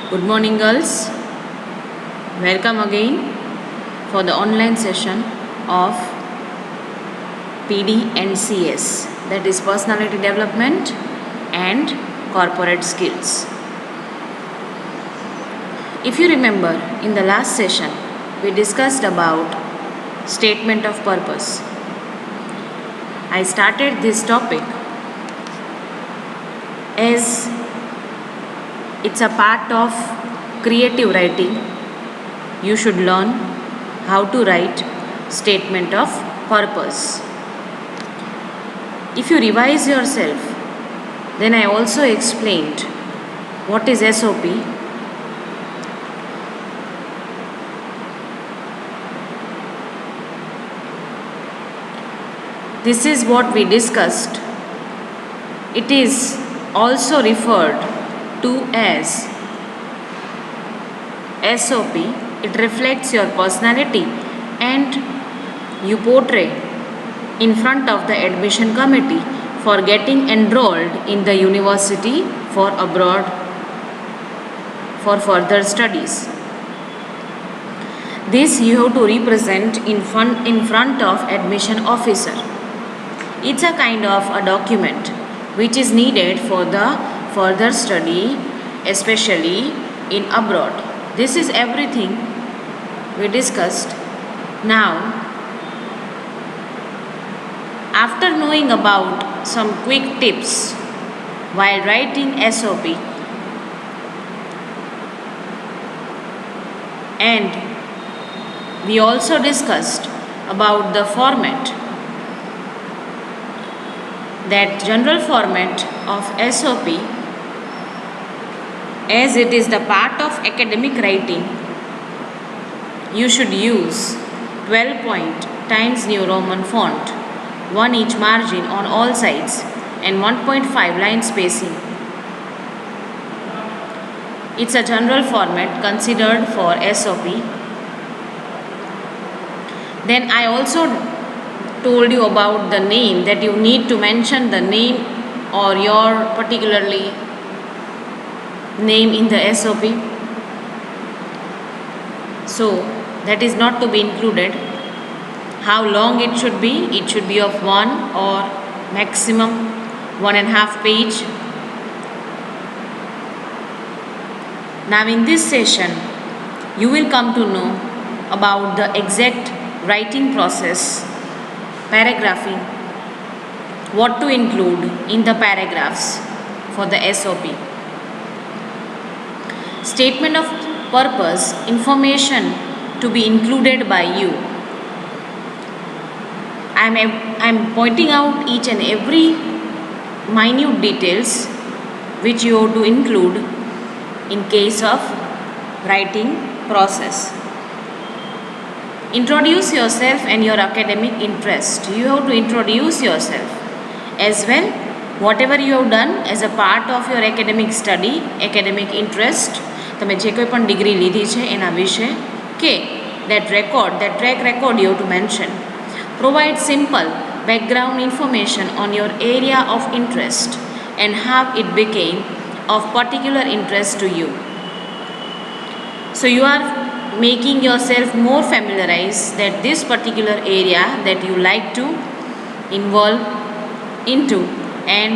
Good morning, girls. Welcome again for the online session of PD and CS, that is Personality Development and Corporate Skills. If you remember, in the last session, we discussed about statement of purpose. I started this topic as it's a part of creative writing. You should learn how to write statement of purpose. If you revise yourself, then I also explained what is SOP, this is what we discussed. It is also referred to as SOP. It reflects your personality and you portray in front of the admission committee for getting enrolled in the university for abroad for further studies. This you have to represent in front of admission officer. It's a kind of a document which is needed for the further study, especially in abroad. This is everything we discussed. Now, after knowing about some quick tips while writing SOP, and we also discussed about the format, that general format of SOP, as it is the part of academic writing, you should use 12-point Times New Roman font, 1 each margin on all sides and 1.5 line spacing. It's a general format considered for SOP. Then I also told you about the name, that you need to mention the name or your particularly name in the SOP. So that is not to be included. How long it should be? It should be of 1 or maximum 1.5 page. Now in this session, you will come to know about the exact writing process, paragraphing, what to include in the paragraphs for the SOP. Statement of purpose, information to be included by you. I'm pointing out each and every minute details which you have to include in case of writing process. Introduce yourself and your academic interest. You have to introduce yourself as well. Whatever you have done as a part of your academic study, academic interest, તમે જે કોઈ પણ degree લીધી છે એના વિશે કે that track record you have to mention. Provide simple background information on your area of interest and how it became of particular interest to you. So you are making yourself more familiarized that this particular area that you like to involve into, and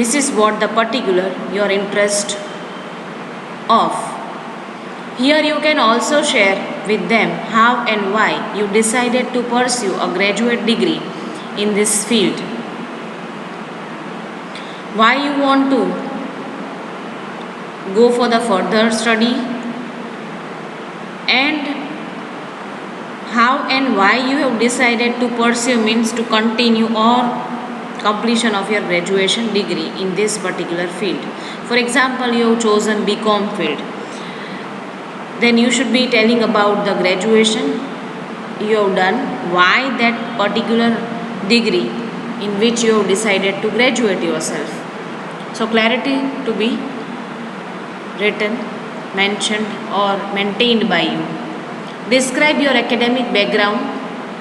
this is what the particular your interest of. Here you can also share with them how and why you decided to pursue a graduate degree in this field, why you want to go for the further study, and how and why you have decided to pursue means to continue or completion of your graduation degree in this particular field. For example, you have chosen BCom field, then you should be telling about the graduation you have done, why that particular degree in which you have decided to graduate yourself. So clarity to be written, mentioned or maintained by you. Describe your academic background,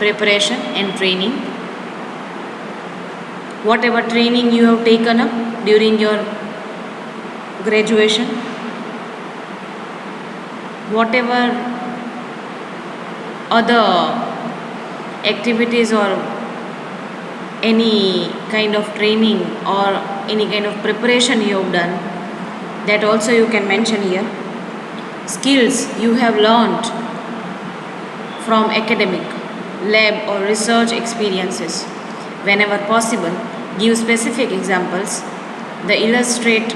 preparation and training. Whatever training you have taken up during your graduation, whatever other activities or any kind of training or any kind of preparation you have done, that also you can mention here. Skills you have learned from academic, lab or research experiences. Whenever possible, give specific examples. The illustrate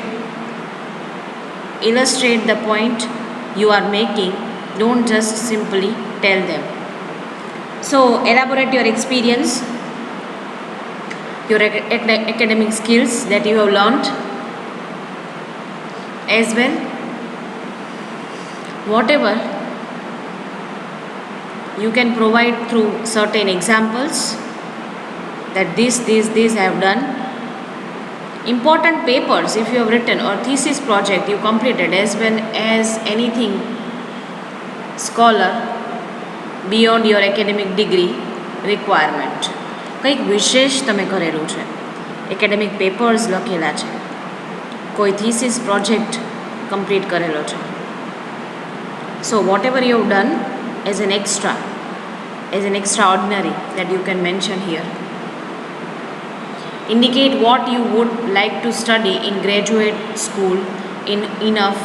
the point you are making. Don't just simply tell them. So elaborate your experience, your academic skills that you have learned as well. Whatever you can provide through certain examples that this I have done. Important papers if you have written or thesis project you completed, as well as anything scholar beyond your academic degree requirement. કંઈક વિશેષ તમે કરેલું છે, academic papers લખેલા છે, કોઈ thesis project complete કરેલો છે. So what ever you have done as an extraordinary that you can mention here. Indicate what you would like to study in graduate school in enough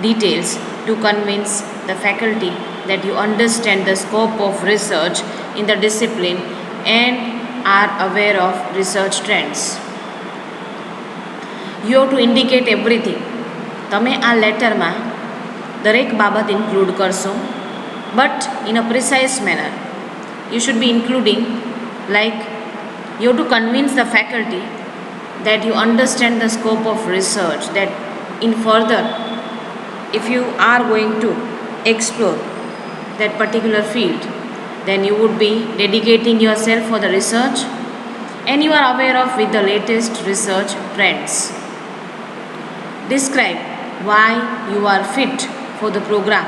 details to convince the faculty that you understand the scope of research in the discipline and are aware of research trends. You have to indicate everything. તમે આ લેટરમાં દરેક બાબત include કરશો, but in a precise manner. You should be including, like, you have to convince the faculty that you understand the scope of research, that in further, if you are going to explore that particular field, then you would be dedicating yourself for the research and you are aware of with the latest research trends. Describe why you are fit for the program.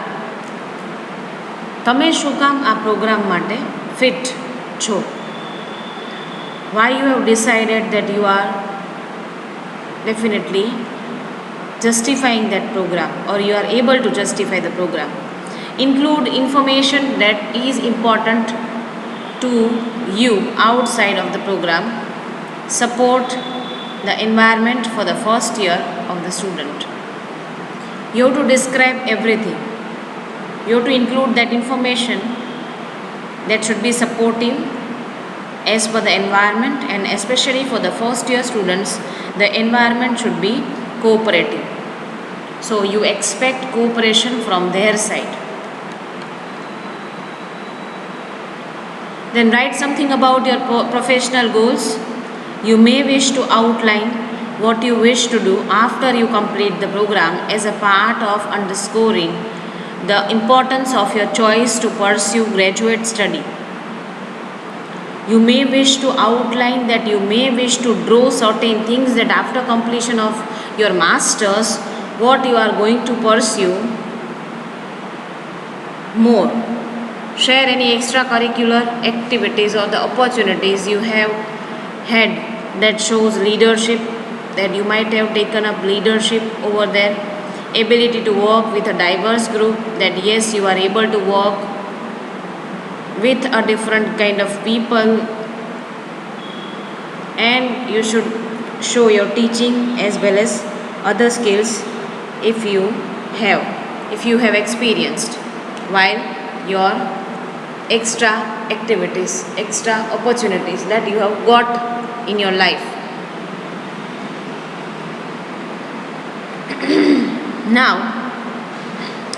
તમે શું કામ આ programme માટે fit છો? Why you have decided that you are definitely justifying that program or you are able to justify the program. Include information that is important to you outside of the program. Support the environment for the first year of the student. You have to describe everything. You have to include that information that should be supportive as per the environment, and especially for the first year students, the environment should be cooperative. So you expect cooperation from their side. Then write something about your professional goals. You may wish to outline what you wish to do after you complete the program as a part of underscoring the importance of your choice to pursue graduate study. You may wish to outline that you may wish to draw certain things that after completion of your masters, what you are going to pursue more. Share any extracurricular activities or the opportunities you have had that shows leadership, that you might have taken up leadership over there. Ability to work with a diverse group, that yes, you are able to work with a different kind of people, and you should show your teaching as well as other skills if you have experienced while your extra activities, extra opportunities that you have got in your life. Now,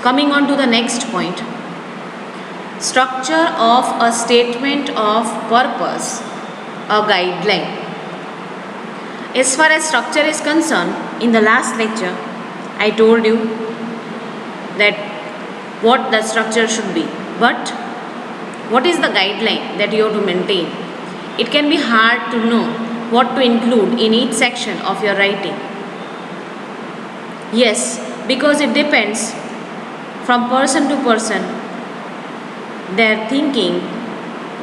coming on to the next point, structure of a statement of purpose, a guideline. As far as structure is concerned, in the last lecture, I told you that what the structure should be, but what is the guideline that you have to maintain? It can be hard to know what to include in each section of your writing. Yes, because it depends from person to person, their thinking,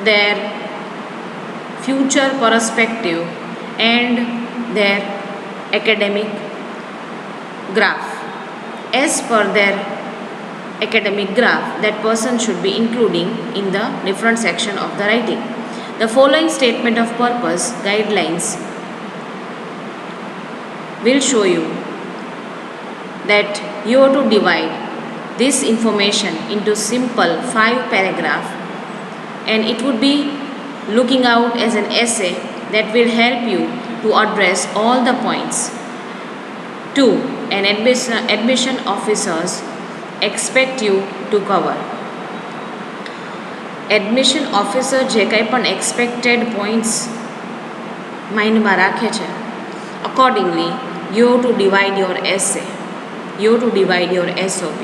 their future perspective and their academic graph. As per their academic graph that person should be including in the different section of the writing. The following statement of purpose guidelines will show you that you have to divide this information into simple 5 paragraph, and it would be looking out as an essay that will help you to address all the points. 2. An admission officers expect you to cover. Admission officer જે કંઈ પણ expected points માઇન્ડમાં રાખે છે, accordingly you have to divide your essay, you have to divide your SOP,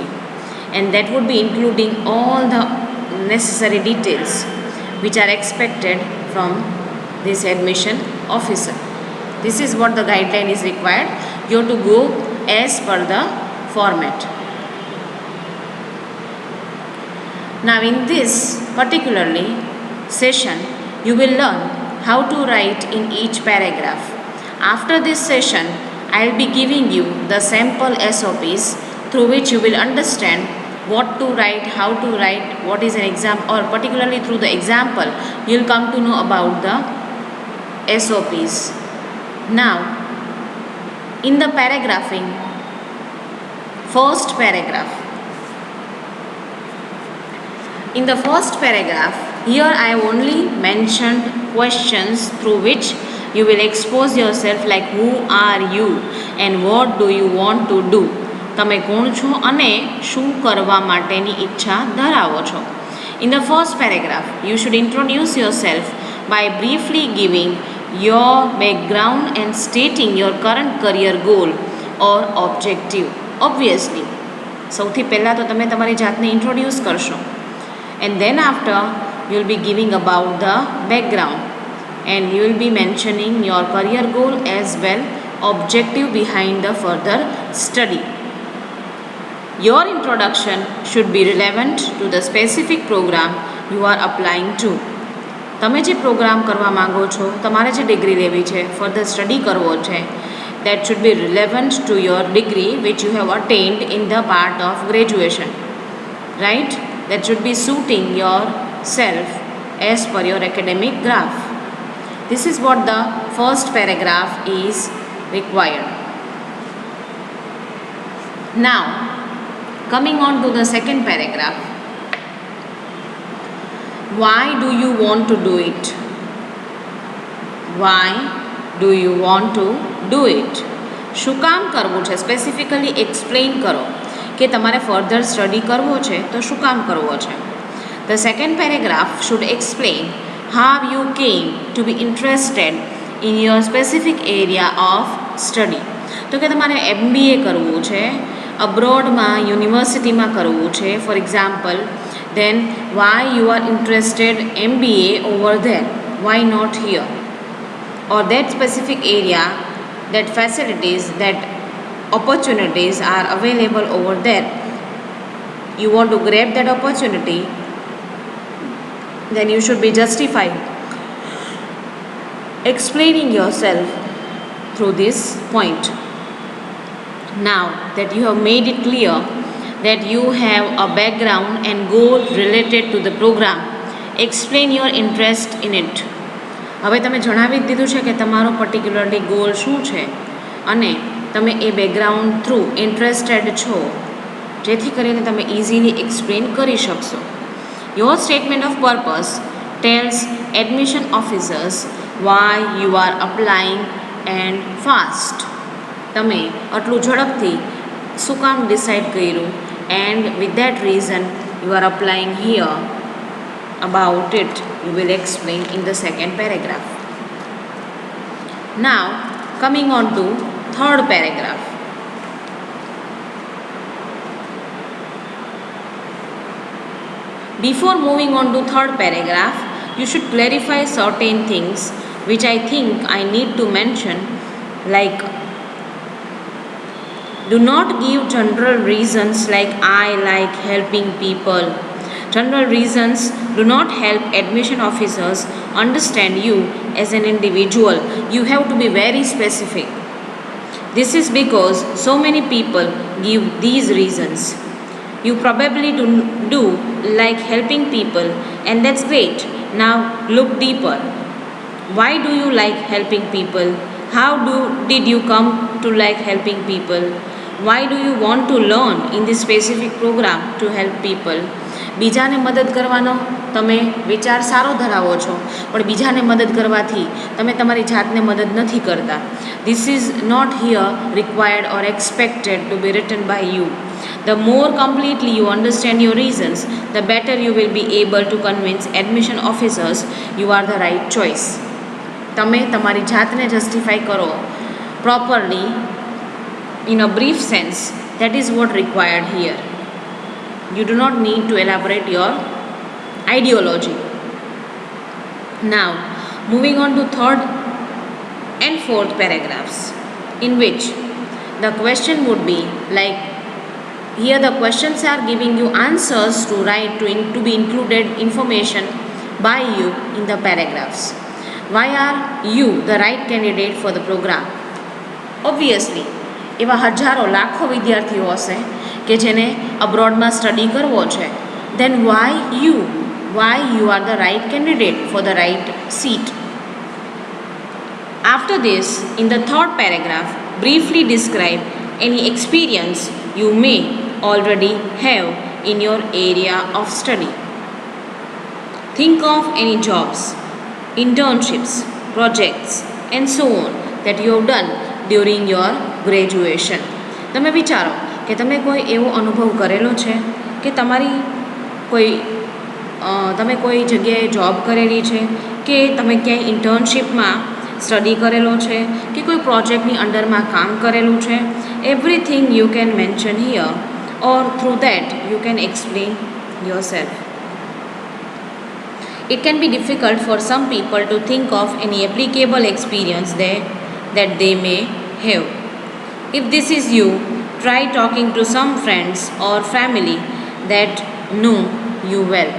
and that would be including all the necessary details which are expected from this admission officer. This is what the guideline is required. You have to go as per the format. Now in this particularly session, you will learn how to write in each paragraph. After this session, I will be giving you the sample SOPs through which you will understand what to write, how to write, what is an example, or particularly through the example, you will come to know about the SOPs. Now, in the paragraphing, first paragraph. In the first paragraph, here I have only mentioned questions through which you will expose yourself, like who are you and what do you want to do. તમે કોણ છો અને શું કરવા માટેની ઈચ્છા ધરાવો છો. In the first paragraph, you should introduce yourself by briefly giving your background and stating your current career goal or objective. Obviously, સૌથી પહેલાં તો તમે તમારી જાતને ઇન્ટ્રોડ્યુસ કરશો, and then after you will be giving about the background, and you will be mentioning your career goal as well, objective behind the further study. Your introduction should be relevant to the specific program you are applying to. તમે જે programme કરવા માગો છો, તમારે જે degree લેવી છે, further study કરવો છે, that should be relevant to your degree which you have attained in the part of graduation, right? That should be suiting yourself as per your academic graph. This is what the first paragraph is required. Now, coming on to the second paragraph. Why do you want to do it? Why do you want to do it? શું કામ કરવું છે, specifically explain કરો કે તમારે further study કરવો છે તો શું કામ કરવો છે. The second paragraph should explain how you came to be interested in your specific area of study. તો કે તમારે MBA કરવું છે, અબ્રોડમાં યુનિવર્સિટીમાં કરવું છે, for example, then why you are interested MBA over there, why not here, or that specific area, that facilities, that opportunities are available over there, you want to grab that opportunity, then you should be justified explaining yourself through this point. Now that you have made it clear that you have a background and goal related to the program, explain your interest in it. હવે તમે જણાવી જ દીધું છે કે તમારો particularly goal શું છે અને તમે એ બેકગ્રાઉન્ડ થ્રુ ઇન્ટરેસ્ટેડ છો, જેથી કરીને તમે ઇઝીલી એક્સપ્લેન કરી શકશો. Your statement of purpose tells admission officers why you are applying and fast. તમે આટલું ઝડપથી શું કામ ડિસાઇડ કર્યું, and with that reason you are applying here, about it you will explain in the second paragraph. Now coming on to third paragraph. Before moving on to third paragraph, you should clarify certain things which I think I need to mention, like do not give general reasons like I like helping people. General reasons do not help admission officers understand you as an individual. You have to be very specific. This is because so many people give these reasons. You probably do like helping people, and that's great. Now look deeper. Why do you like helping people? Did you come to like helping people? Why do you want to learn in this specific program to help people? બીજાને મદદ કરવાનો તમે વિચાર સારો ધરાવો છો, પણ બીજાને મદદ કરવાથી તમે તમારી જાતને મદદ નથી કરતા. This is not here required or expected to be written by you. The more completely you understand your reasons, the better you will be able to convince admission officers you are the right choice. તમે તમારી જાતને justify કરો properly in a brief sense. That is what required here. You do not need to elaborate your ideology. Now, moving on to third and fourth paragraphs, in which the question would be like, here the questions are giving you answers to write to be included information by you in the paragraphs. Why are you the right candidate for the program? Obviously, એવા હજારો લાખો વિદ્યાર્થીઓ હશે કે જેને અબ્રોડમાં study કરવો છે. Then why you are the right candidate for the right seat? After this, in the third paragraph, briefly describe any experience you may already have in your area of study. Think of any jobs, internships, projects, and so on that you have done during your graduation. તમે વિચારો કે તમે કોઈ એવો અનુભવ કરેલો છે કે તમે કોઈ જગ્યાએ જોબ કરેલી છે, કે તમે ક્યાંય ઇન્ટર્નશીપમાં સ્ટડી કરેલો છે, કે કોઈ પ્રોજેક્ટની અંડરમાં કામ કરેલું છે. Everything you can mention here, or through that you can explain yourself. It can be difficult for some people to think of any applicable experience that they may have. If this is you, try talking to some friends or family that know you well.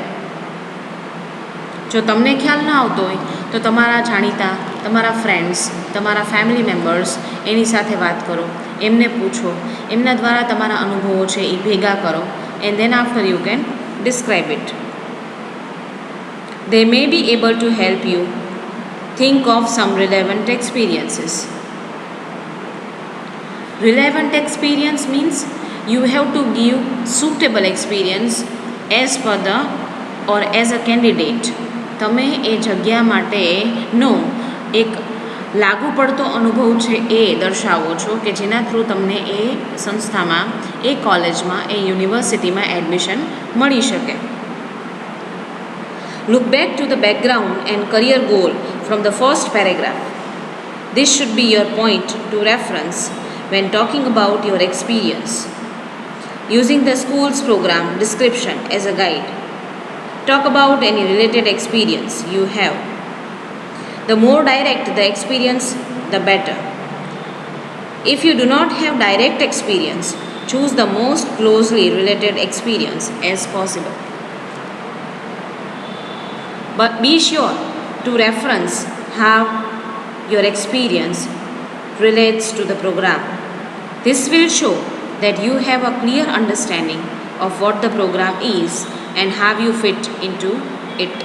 જો તમને ખ્યાલ ના આવતો હોય તો તમારા જાણીતા, તમારા ફ્રેન્ડ્સ, તમારા ફેમિલી મેમ્બર્સ એની સાથે વાત કરો, એમને પૂછો, એમના દ્વારા તમારા અનુભવો છે એ ભેગા કરો, and then after you can describe it. They may be able to help you think of some relevant experiences. Relevant experience means you have to give suitable experience as per the or as a candidate. તમે એ જગ્યા માટેનો એક લાગુ પડતો અનુભવ છે એ દર્શાવો છો કે જેના થ્રુ તમને એ સંસ્થામાં, એ કોલેજમાં, એ યુનિવર્સિટીમાં એડમિશન મળી શકે. Look back to the background and career goal from the first paragraph. This should be your point to reference when talking about your experience. Using the school's program description as a guide, talk about any related experience you have. The more direct the experience, the better. If you do not have direct experience, choose the most closely related experience as possible. But be sure to reference how your experience relates to the program. This will show that you have a clear understanding of what the program is and how you fit into it.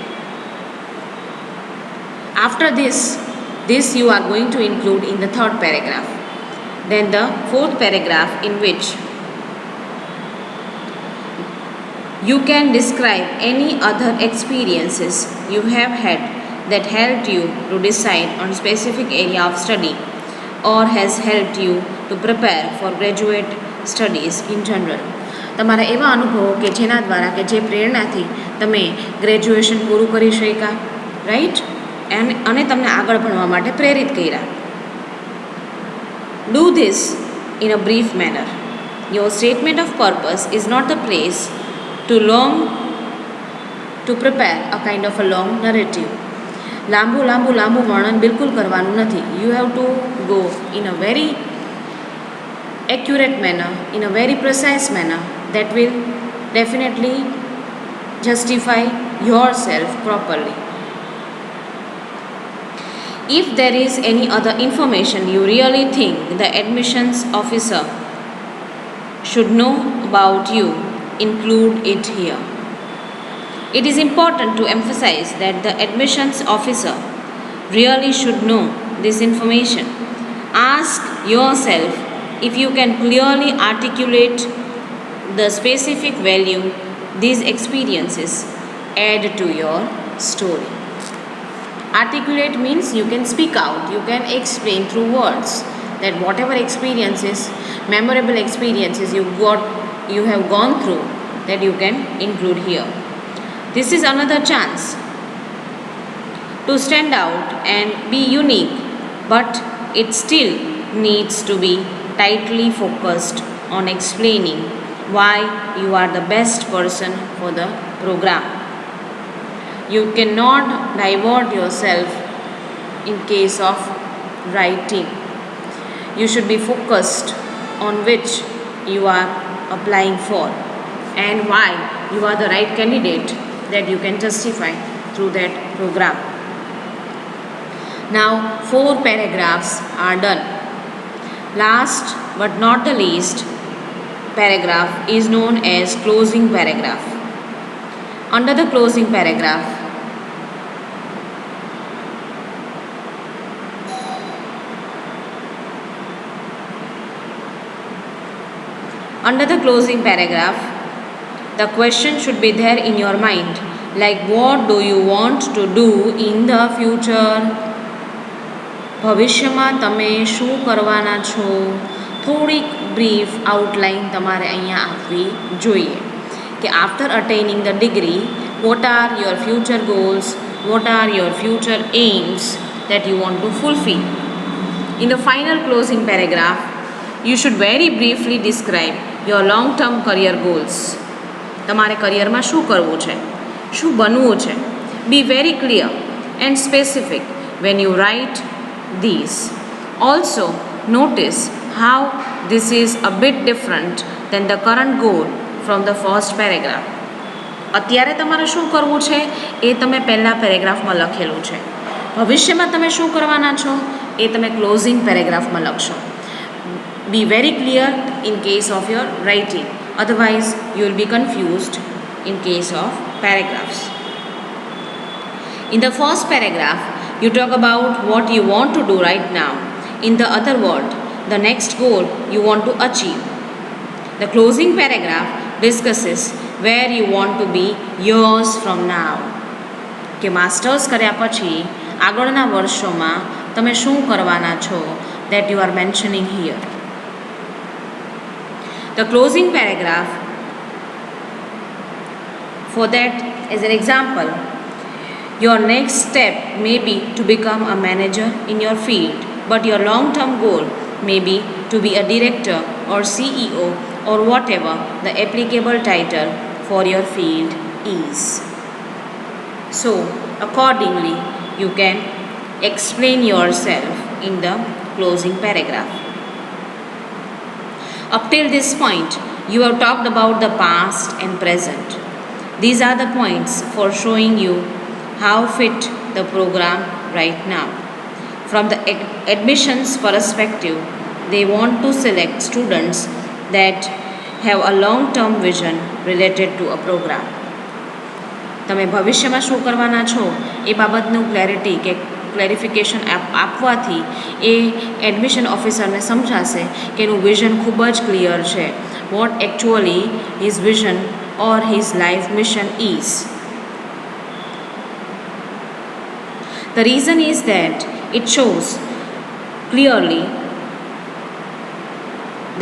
After this you are going to include in the third paragraph. Then the fourth paragraph, in which you can describe any other experiences you have had that helped you to decide on a specific area of study or has helped you to prepare for graduate studies in general. તમારા એવા અનુભવો કે જેના દ્વારા, કે જે પ્રેરણાથી તમે ગ્રેજ્યુએશન પૂરું કરી શક્યા, રાઈટ, અને તમને આગળ ભણવા માટે પ્રેરિત કર્યા. Do this in a brief manner. Your statement of purpose is not the place to prepare a kind of a long narrative. લાંબુ વર્ણન બિલકુલ કરવાનું નથી. You have to go in a very accurate manner, in a very precise manner that will definitely justify yourself properly. If there is any other information you really think the admissions officer should know about you, include it here. It is important to emphasize that the admissions officer really should know this information. Ask yourself if you can clearly articulate the specific value these experiences add to your story. Articulate means you can speak out, you can explain through words that whatever experiences, memorable experiences you have gone through, that you can include here. This is another chance to stand out and be unique, but it still needs to be tightly focused on explaining why you are the best person for the program. You cannot divert yourself in case of writing. You should be focused on which you are applying for and why you are the right candidate that you can justify through that program. Now 4 paragraphs are done. Last but not the least paragraph is known as closing paragraph. Under the closing paragraph, the question should be there in your mind, like what do you want to do in the future? ભવિષ્યમાં તમે શું કરવાના છો? થોડીક brief outline તમારે અહીંયા આપવી જોઈએ કે after attending the degree what are your future goals, what are your future aims that you want to fulfill. In the final closing paragraph, you should very briefly describe your long term career goals. તમારે કરિયરમાં શું કરવું છે, શું બનવું છે. Be very clear and specific when you write these. Also notice how this is a bit different than the current goal from the first paragraph. અત્યારે તમારે શું કરવું છે એ તમે પહેલા પેરેગ્રાફમાં લખેલું છે. ભવિષ્યમાં તમે શું કરવાના છો એ તમે ક્લોઝિંગ પેરેગ્રાફમાં લખશો. Be very clear in case of your writing, otherwise you will be confused in case of paragraphs. In the first paragraph, you talk about what you want to do right now. In the other word, the next goal you want to achieve. The closing paragraph discusses where you want to be years from now. કે masters કર્યા પછી આગળના વર્ષોમાં તમે શું કરવાના છો, that you are mentioning here. The closing paragraph, for that as an example, your next step may be to become a manager in your field, but your long-term goal may be to be a director or CEO or whatever the applicable title for your field is. So, accordingly, you can explain yourself in the closing paragraph. Up till this point, you have talked about the past and present. These are the points for showing you how fit the program right now. From the admissions perspective, they want to select students that have a long-term vision related to a program. તમે ભવિષ્યમાં શું કરવાના છો એ બાબતનું clarification આપવાથી એ admission ઓફિસરને સમજાશે કે એનું વિઝન ખૂબ જ ક્લિયર છે. What actually his vision or his life mission is. The reason is that it shows clearly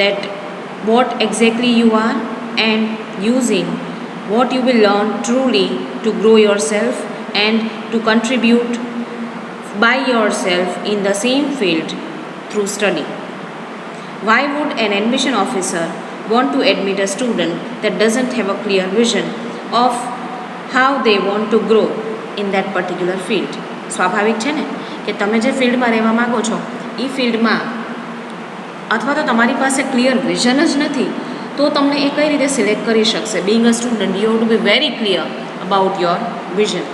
that what exactly you are and using what you will learn truly to grow yourself and to contribute by yourself in the same field through study. Why would an admission officer want to admit a student that doesn't have a clear vision of how they want to grow in that particular field? સ્વાભાવિક છે ને કે તમે જે ફિલ્ડમાં રહેવા માગો છો એ ફિલ્ડમાં અથવા તો તમારી પાસે ક્લિયર વિઝન જ નથી તો તમને એ કઈ રીતે સિલેક્ટ કરી શકશે. Being a student you have to be very clear about your vision.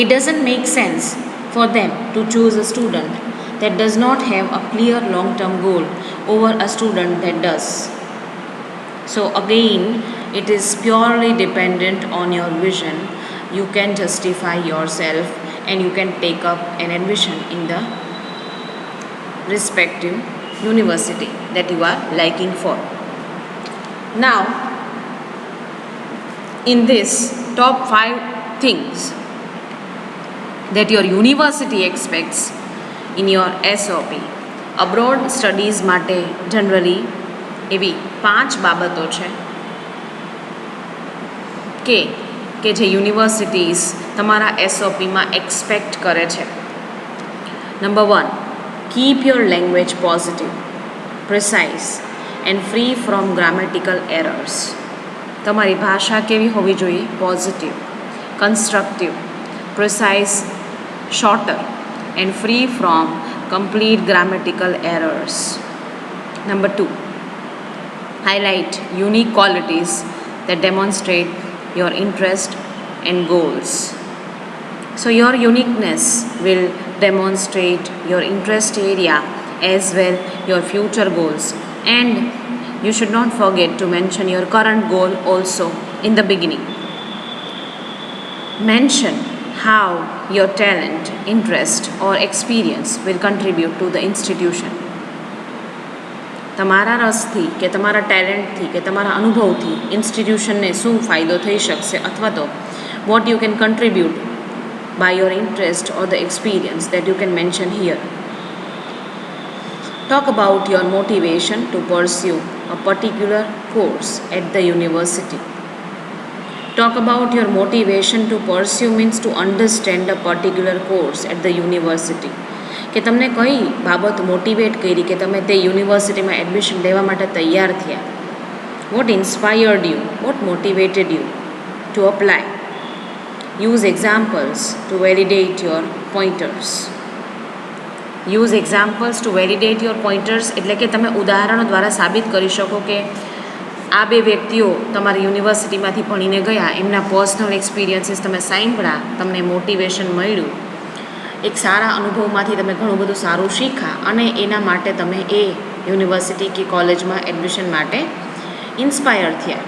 It doesn't make sense for them to choose a student that does not have a clear long-term goal over a student that does. So again, it is purely dependent on your vision. You can justify yourself and you can take up an admission in the respective university that you are liking for. Now, in this top 5 things that your university expects in your SOP, abroad studies માટે generally એવી 5 બાબતો છે કે જે universities તમારા SOPમાં expect કરે છે. Number 1, keep your language positive, precise and free from grammatical errors. તમારી ભાષા કેવી હોવી જોઈએ? Positive, constructive, precise, shorter and free from complete grammatical errors. Number 2, highlight unique qualities that demonstrate your interest and goals. So your uniqueness will demonstrate your interest area as well your future goals, and you should not forget to mention your current goal also in the beginning. Mention how your talent, interest or experience will contribute to the institution. તમારા રસથી કે તમારા ટેલેન્ટથી કે તમારા અનુભવથી ઇન્સ્ટિટ્યુશનને શું ફાયદો થઈ શકશે, અથવા તો what you can contribute by your interest or the experience that you can mention here. Talk about your motivation to pursue a particular course at the university. Talk about your motivation to pursue means to understand a particular course at the university. કે તમને કઈ બાબત motivate કરી કે તમે તે યુનિવર્સિટીમાં admission લેવા માટે તૈયાર થયા? What inspired you? What motivated you to apply? Use examples to validate your pointers. Use examples to validate your pointers એટલે કે તમે ઉદાહરણો દ્વારા સાબિત કરી શકો કે આ બે વ્યક્તિઓ તમારી યુનિવર્સિટીમાંથી ભણીને ગયા, એમના પર્સનલ એક્સપિરિયન્સીસ તમે સાંભળ્યા, તમને મોટિવેશન મળ્યું, એક સારા અનુભવમાંથી તમે ઘણું બધું સારું શીખ્યા અને એના માટે તમે એ યુનિવર્સિટી કે કોલેજમાં એડમિશન માટે ઇન્સ્પાયર થયા.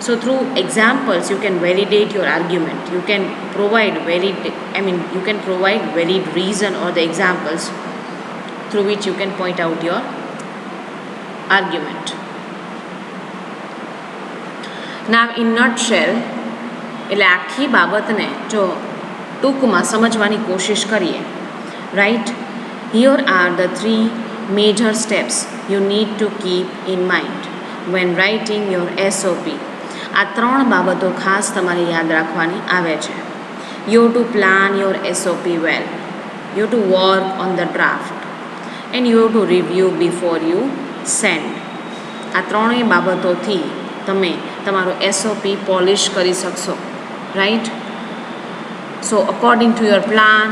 So through examples you can validate your argument. You can provide you can provide valid reason or the examples through which you can point out your argument. Now in nutshell, એટલે આખી બાબતને જો ટૂંકમાં સમજવાની કોશિશ કરીએ, right, here are the 3 major steps you need to keep in mind when writing your SOP. આ 3 બાબતો ખાસ તમારે યાદ રાખવાની આવે છે. You have to plan your SOP well. You have to work on the draft and you have to review before you send. આ 3 બાબતોથી તમે તમારો SOP પોલિશ કરી શકશો, right. So according to your plan,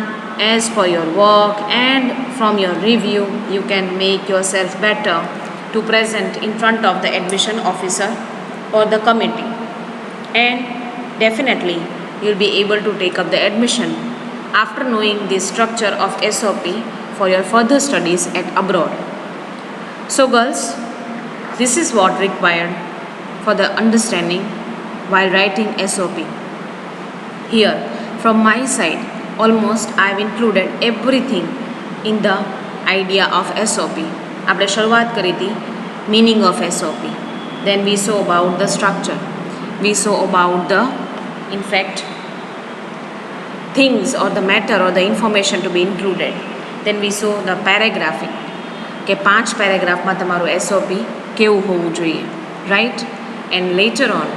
as per your work and from your review, you can make yourself better to present in front of the admission officer or the committee, and definitely you'll be able to take up the admission after knowing the structure of SOP for your further studies at abroad. So girls, this is what required for the understanding while writing SOP. Here from my side, almost I've included everything in the idea of SOP. આપણે શરૂઆત કરી હતી meaning of SOP. Then we saw about the structure. We saw about the, in fact, things or the matter or the information to be included. Then we saw the paragraphing. કે 5 પેરેગ્રાફમાં તમારું SOP કેવું હોવું જોઈએ, right? And later on,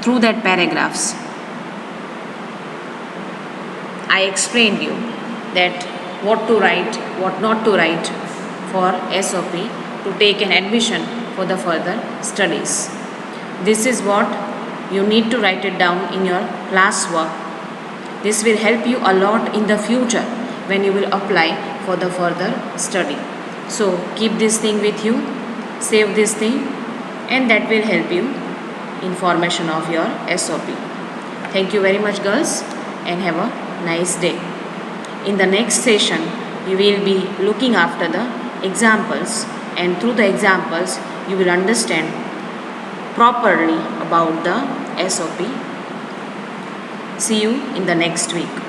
through that paragraphs, I explained you that what to write, what not to write for SOP to take an admission for the further studies. This is what you need to write it down in your classwork. This will help you a lot in the future when you will apply for the further study. So keep this thing with you, save this thing, and that will help you in formation of your SOP. Thank you very much girls and have a nice day. In the next session, you will be looking after the examples, and through the examples you will understand properly about the SOP. See you in the next week.